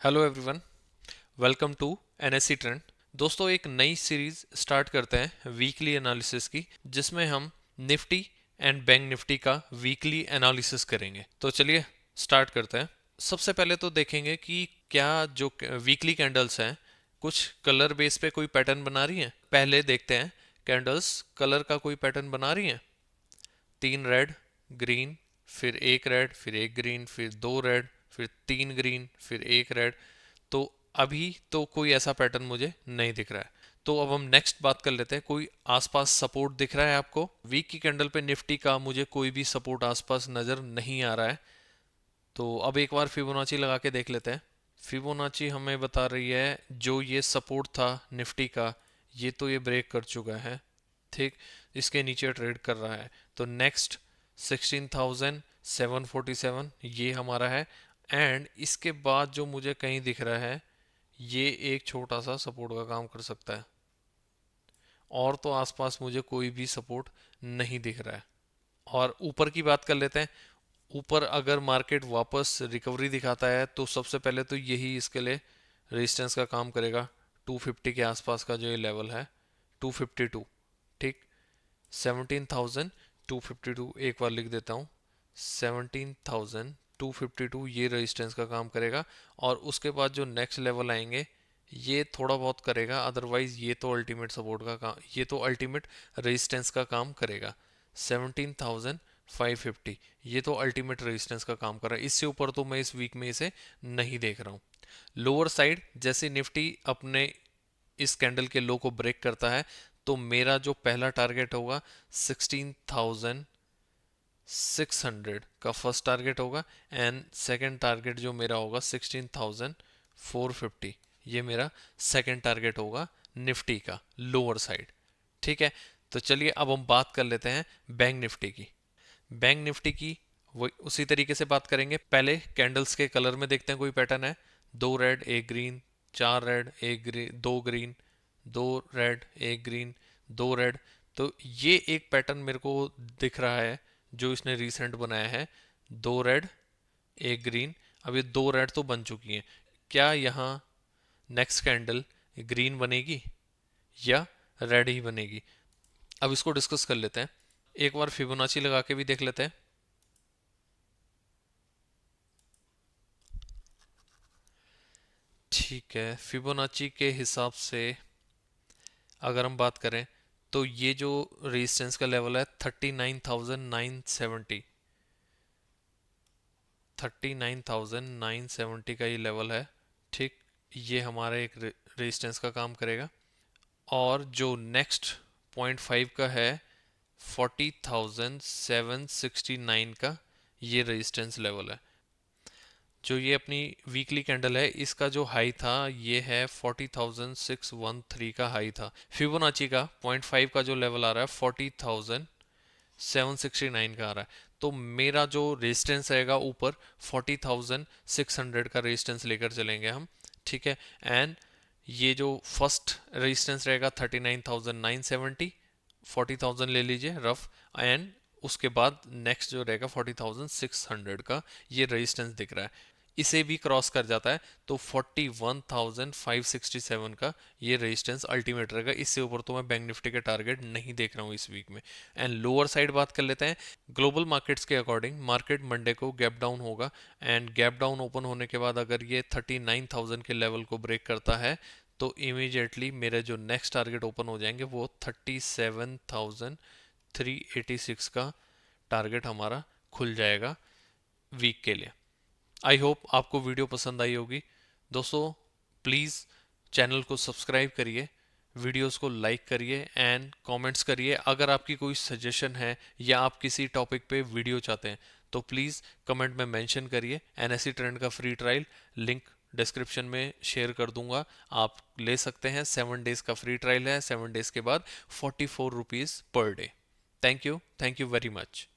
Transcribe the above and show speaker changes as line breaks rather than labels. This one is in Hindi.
Hello everyone, welcome to NSC trend. दोस्तों, एक नई सीरीज स्टार्ट करते हैं वीकली एनालिसिस की, जिसमें हम निफ्टी एंड बैंक निफ्टी का वीकली एनालिसिस करेंगे। तो चलिए स्टार्ट करते हैं। सबसे पहले तो देखेंगे कि क्या जो वीकली कैंडल्स हैं कुछ कलर बेस पे कोई पैटर्न बना रही हैं। पहले देखते हैं कैंडल्स कलर का कोई पैटर्न बना रही हैं। 3 रेड, ग्रीन, फिर एक रेड, फिर एक ग्रीन, फिर 2 रेड, फिर 3 ग्रीन, फिर एक रेड। तो अभी तो कोई ऐसा पैटर्न मुझे नहीं दिख रहा है। तो अब हम नेक्स्ट बात कर लेते हैं। कोई आसपास सपोर्ट दिख रहा है आपको? वीक की कैंडल पे निफ्टी का मुझे कोई भी सपोर्ट आसपास नजर नहीं आ रहा है। तो अब एक बार फिबोनाची लगा के देख लेते हैं। फिबोनाची हमें बता रही है जो ये सपोर्ट था निफ्टी का, ये तो ये ब्रेक कर चुका है। ठीक, इसके नीचे ट्रेड कर रहा है। तो नेक्स्ट 16,747 ये हमारा है। एंड इसके बाद जो मुझे कहीं दिख रहा है, ये एक छोटा सा सपोर्ट का काम कर सकता है। और तो आसपास मुझे कोई भी सपोर्ट नहीं दिख रहा है। और ऊपर की बात कर लेते हैं। ऊपर अगर मार्केट वापस रिकवरी दिखाता है तो सबसे पहले तो यही इसके लिए रेजिस्टेंस का काम करेगा। 250 के आसपास का जो ये लेवल है, 252। ठीक, 17,252 एक बार लिख देता हूँ। 17,252 ये रेजिस्टेंस का काम करेगा। और उसके बाद जो नेक्स्ट लेवल आएंगे ये थोड़ा बहुत करेगा, अदरवाइज ये तो अल्टीमेट सपोर्ट का काम, ये तो अल्टीमेट रेजिस्टेंस का काम करेगा। 17,550 ये तो अल्टीमेट रेजिस्टेंस का काम कर रहा है। इससे ऊपर तो मैं इस वीक में इसे नहीं देख रहा हूँ। लोअर साइड जैसे निफ्टी अपने इस कैंडल के लो को ब्रेक करता है, तो मेरा जो पहला टारगेट होगा 16,600 का फर्स्ट टारगेट होगा। एंड सेकंड टारगेट जो मेरा होगा 16,450, ये मेरा सेकंड टारगेट होगा निफ्टी का लोअर साइड। ठीक है, तो चलिए अब हम बात कर लेते हैं बैंक निफ्टी की। बैंक निफ्टी की वो उसी तरीके से बात करेंगे। पहले कैंडल्स के कलर में देखते हैं कोई पैटर्न है। 2 रेड, एक ग्रीन, 4 रेड, एक ग्रीन, 2 ग्रीन, 2 रेड, एक ग्रीन, 2 रेड। तो ये एक पैटर्न मेरे को दिख रहा है जो इसने रिसेंट बनाया है। 2 रेड, एक ग्रीन। अब ये 2 रेड तो बन चुकी हैं। क्या यहाँ नेक्स्ट कैंडल ग्रीन बनेगी या रेड ही बनेगी? अब इसको डिस्कस कर लेते हैं। एक बार फिबोनाची लगा के भी देख लेते हैं। ठीक है, फिबोनाची के हिसाब से अगर हम बात करें तो ये जो रेजिस्टेंस का लेवल है 39,970, 39,970 का ये लेवल है। ठीक, ये हमारा एक रेजिस्टेंस का काम करेगा। और जो नेक्स्ट 0.5 का है 40,769 का, ये रेजिस्टेंस लेवल है। जो ये अपनी वीकली कैंडल है, इसका जो हाई था ये है 40,613 का हाई था। फिबोनाची का 0.5 का जो लेवल आ रहा है 40,769 का आ रहा है। तो मेरा जो रेजिस्टेंस रहेगा ऊपर 40,600 का रेजिस्टेंस लेकर चलेंगे हम। ठीक है, एंड ये जो फर्स्ट रेजिस्टेंस रहेगा 39,970, 40,000 ले लीजिए रफ। एंड उसके बाद नेक्स्ट जो रहेगा 40,600 का ये रेजिस्टेंस दिख रहा है। इसे भी क्रॉस कर जाता है तो 41,567 का ये रेजिस्टेंस अल्टीमेट रहेगा। इससे ऊपर तो मैं बैंक निफ्टी के टारगेट नहीं देख रहा हूँ इस वीक में। एंड लोअर साइड बात कर लेते हैं। ग्लोबल मार्केट्स के अकॉर्डिंग मार्केट मंडे को गैप डाउन होगा। एंड गैप डाउन ओपन होने के बाद अगर ये 39,000 के लेवल को ब्रेक करता है तो इमीडिएटली मेरे जो नेक्स्ट टारगेट ओपन हो जाएंगे वो 37,386 का टारगेट हमारा खुल जाएगा वीक के लिए। आई होप आपको वीडियो पसंद आई होगी। दोस्तों, प्लीज़ चैनल को सब्सक्राइब करिए, वीडियोस को लाइक करिए एंड कमेंट्स करिए। अगर आपकी कोई सजेशन है या आप किसी टॉपिक पे वीडियो चाहते हैं तो प्लीज़ कमेंट में मेंशन करिए। एनएससी ट्रेंड का फ्री ट्रायल लिंक डिस्क्रिप्शन में शेयर कर दूंगा, आप ले सकते हैं। 7 डेज़ का फ्री ट्रायल है, 7 डेज़ के बाद 44 rupees per day. Thank you very much.